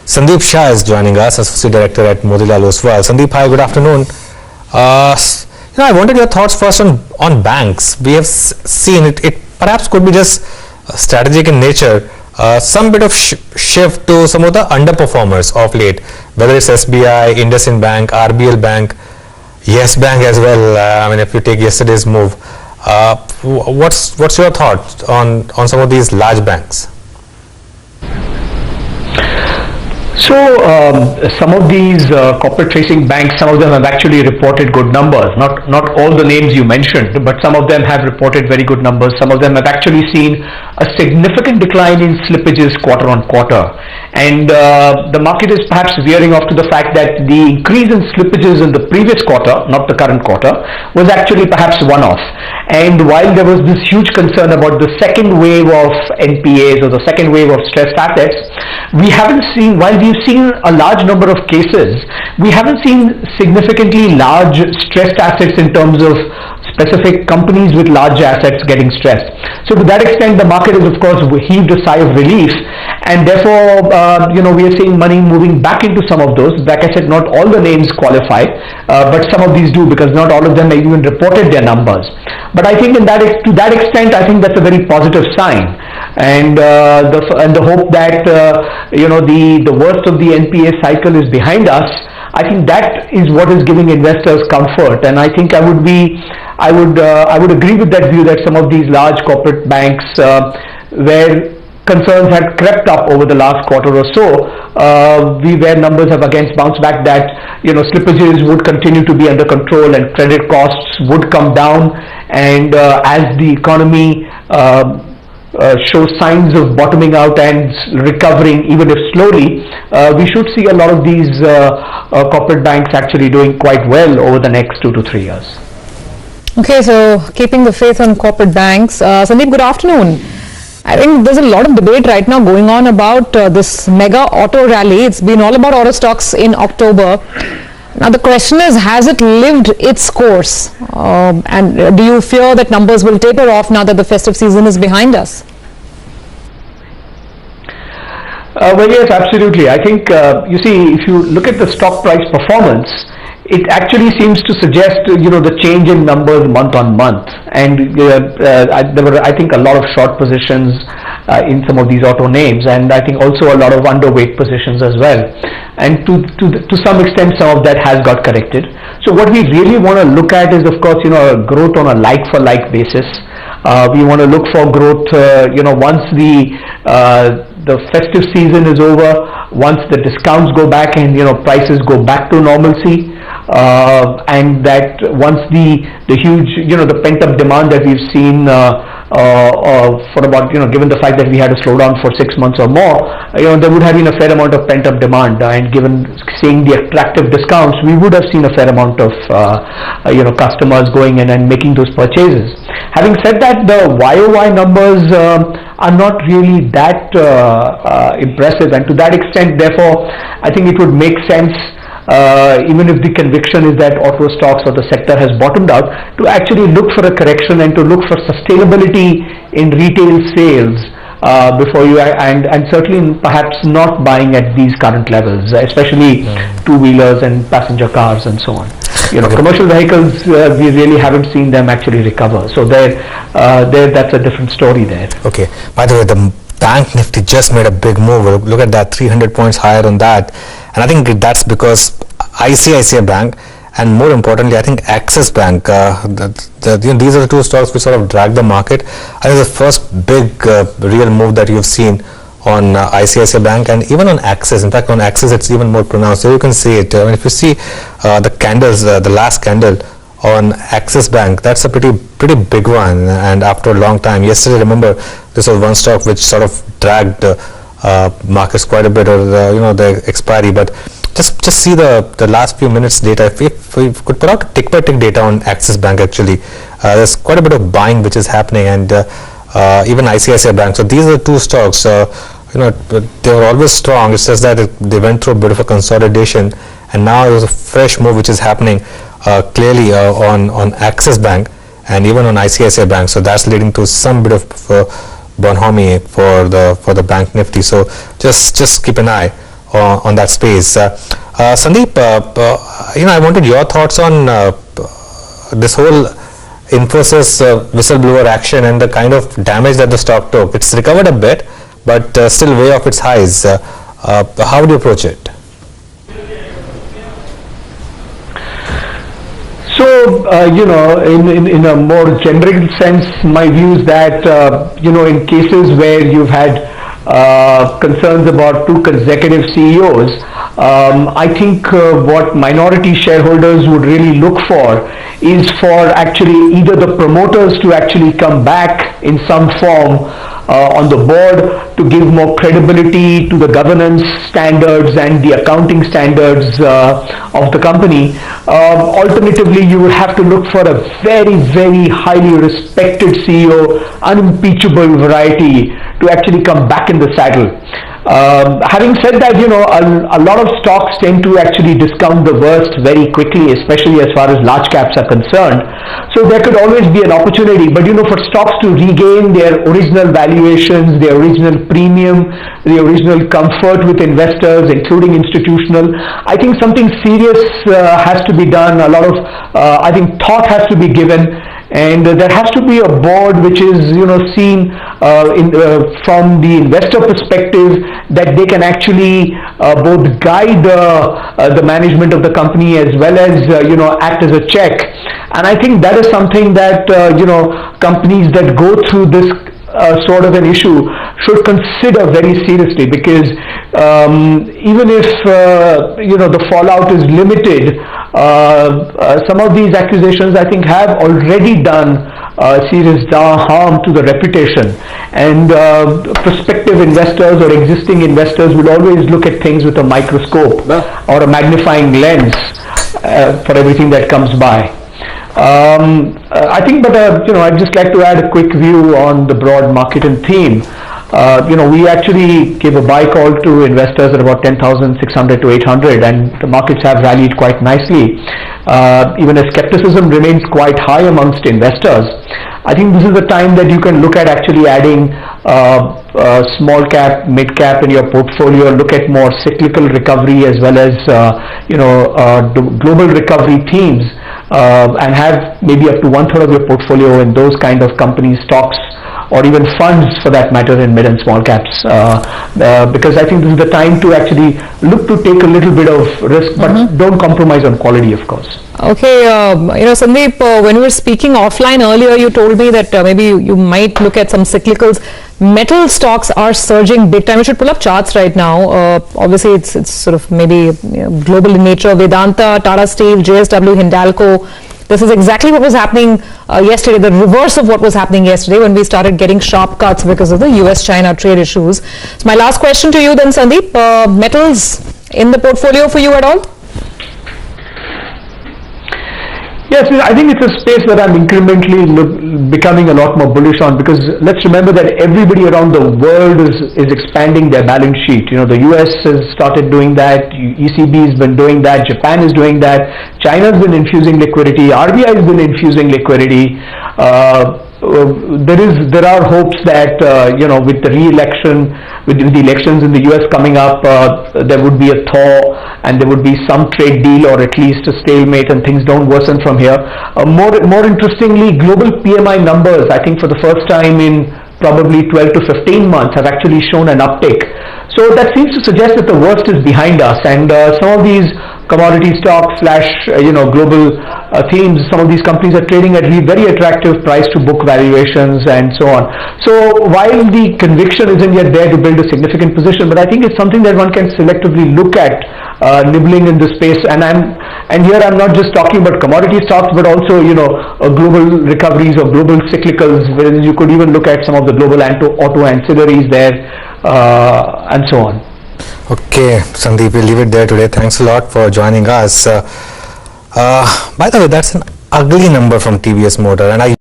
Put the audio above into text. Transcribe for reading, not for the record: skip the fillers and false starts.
Sandeep Shah is joining us, Associate Director at Motilal Oswal. Sandeep, hi, good afternoon. I wanted your thoughts first on banks. We have seen it perhaps could be just strategic in nature, some bit of shift to some of the underperformers of late, whether it's SBI, IndusInd Bank, RBL Bank, Yes Bank as well. I mean, if you take yesterday's move, what's your thought on some of these large banks? So some of these corporate facing banks, some of them have actually reported good numbers. Not all the names you mentioned, but some of them have reported very good numbers. Some of them have actually seen a significant decline in slippages quarter on quarter. And the market is perhaps veering off to the fact that the increase in slippages in the previous quarter, not the current quarter, was actually perhaps one-off. And while there was this huge concern about the second wave of NPAs or the second wave of stressed assets, we haven't seen, while we've seen a large number of cases, we haven't seen significantly large stressed assets in terms of specific companies with large assets getting stressed. So to that extent, the market is of course heaved a sigh of relief, and therefore we are seeing money moving back into some of those. Like I said, not all the names qualify, but some of these do, because not all of them have even reported their numbers. But I think to that extent, I think that's a very positive sign, and the hope that the worst of the NPA cycle is behind us. I think that is what is giving investors comfort, and I think I would agree with that view that some of these large corporate banks where concerns had crept up over the last quarter or so, where numbers have again bounced back, that slippages would continue to be under control and credit costs would come down, and as the economy shows signs of bottoming out and recovering, even if slowly, we should see a lot of these corporate banks actually doing quite well over the next 2 to 3 years. Okay, so keeping the faith on corporate banks. Sandeep, good afternoon. I think there's a lot of debate right now going on about this mega auto rally. It's been all about auto stocks in October. Now the question is, has it lived its course? And do you fear that numbers will taper off now that the festive season is behind us? Well, yes, absolutely. I think, you see, if you look at the stock price performance, it actually seems to suggest, the change in numbers month on month. And there were, I think, a lot of short positions in some of these auto names, and I think also a lot of underweight positions as well. And to some extent, some of that has got corrected. So what we really want to look at is, of course, growth on a like-for-like basis. We want to look for growth, once the festive season is over, once the discounts go back and prices go back to normalcy, and that once the huge the pent-up demand that we've seen for about given the fact that we had a slowdown for 6 months or more, there would have been a fair amount of pent-up demand, and given seeing the attractive discounts, we would have seen a fair amount of customers going in and making those purchases. Having said that, the YOY numbers are not really that impressive, and to that extent, therefore, I think it would make sense, even if the conviction is that auto stocks or the sector has bottomed out, to actually look for a correction and to look for sustainability in retail sales before you, and certainly perhaps not buying at these current levels, especially two-wheelers and passenger cars and so on. Commercial vehicles, we really haven't seen them actually recover. So that's a different story there. Okay. By the way, the Bank Nifty just made a big move. Look at that, 300 points higher on that. And I think that's because ICICI Bank, and more importantly, I think Axis Bank, these are the two stocks which sort of drag the market. I think the first big real move that you've seen on ICICI Bank, and even on Axis. In fact, on Axis, it's even more pronounced. So you can see it. If you see the candles, the last candle on Axis Bank, that's a pretty big one, and after a long time. Yesterday, remember, this was one stock which sort of dragged markets quite a bit, or the expiry. But just see the last few minutes data. If we could put out tick-by-tick data on Axis Bank, actually, there's quite a bit of buying which is happening, and even ICICI Bank. So these are the two stocks. They were always strong. It's just that they went through a bit of a consolidation, and now there's a fresh move which is happening clearly on Axis Bank and even on ICICI Bank. So that's leading to some bit of bonhomie for the Bank Nifty. So just keep an eye on that space. Sandeep, I wanted your thoughts on this whole Infosys whistleblower action and the kind of damage that the stock took. It's recovered a bit, but still way off its highs. How do you approach it? So, in a more general sense, my view is that, in cases where you've had concerns about 2 consecutive CEOs, I think what minority shareholders would really look for is for actually either the promoters to actually come back in some form on the board to give more credibility to the governance standards and the accounting standards of the company. Alternatively, you would have to look for a very, very highly respected CEO, unimpeachable variety, to actually come back in the saddle. Having said that, a lot of stocks tend to actually discount the worst very quickly, especially as far as large caps are concerned. So there could always be an opportunity. But for stocks to regain their original valuations, their original premium, the original comfort with investors, including institutional, I think something serious has to be done. A lot of, thought has to be given. And there has to be a board which is, seen from the investor perspective, that they can actually both guide the management of the company as well as, act as a check. And I think that is something that, companies that go through this sort of an issue should consider very seriously, because even if the fallout is limited, some of these accusations I think have already done serious harm to the reputation, and prospective investors or existing investors will always look at things with a microscope or a magnifying lens for everything that comes by. I think, but I'd just like to add a quick view on the broad market and theme. We actually gave a buy call to investors at about 10,600 to 800, and the markets have rallied quite nicely. Even as skepticism remains quite high amongst investors, I think this is the time that you can look at actually adding small cap, mid cap in your portfolio, look at more cyclical recovery as well as global recovery themes, and have maybe up to 1/3 of your portfolio in those kind of companies, stocks, or even funds for that matter in mid and small caps, because I think this is the time to actually look to take a little bit of risk, but don't compromise on quality, of course. Okay, Sandeep, when we were speaking offline earlier, you told me that maybe you might look at some cyclicals. Metal stocks are surging big time. We should pull up charts right now. Obviously, it's sort of maybe global in nature. Vedanta, Tata Steel, JSW, Hindalco. This is exactly what was happening yesterday, the reverse of what was happening yesterday when we started getting sharp cuts because of the US-China trade issues. So my last question to you then, Sandeep, metals in the portfolio for you at all? Yes, I think it's a space that I'm incrementally becoming a lot more bullish on, because let's remember that everybody around the world is expanding their balance sheet. The US has started doing that, ECB has been doing that, Japan is doing that, China's been infusing liquidity, RBI has been infusing liquidity. There are hopes that with the re-election, with the elections in the US coming up, there would be a thaw and there would be some trade deal, or at least a stalemate, and things don't worsen from here. More interestingly, global PMI numbers, I think for the first time in probably 12 to 15 months, have actually shown an uptick. So that seems to suggest that the worst is behind us, and some of these commodity stocks / global themes, some of these companies are trading at very attractive price to book valuations and so on. So while the conviction isn't yet there to build a significant position, but I think it's something that one can selectively look at nibbling in the space. And here I'm not just talking about commodity stocks, but also global recoveries or global cyclicals, where you could even look at some of the global auto ancillaries there, and so on. Okay, Sandeep, we'll leave it there today. Thanks a lot for joining us. By the way, that's an ugly number from TVS Motor, and I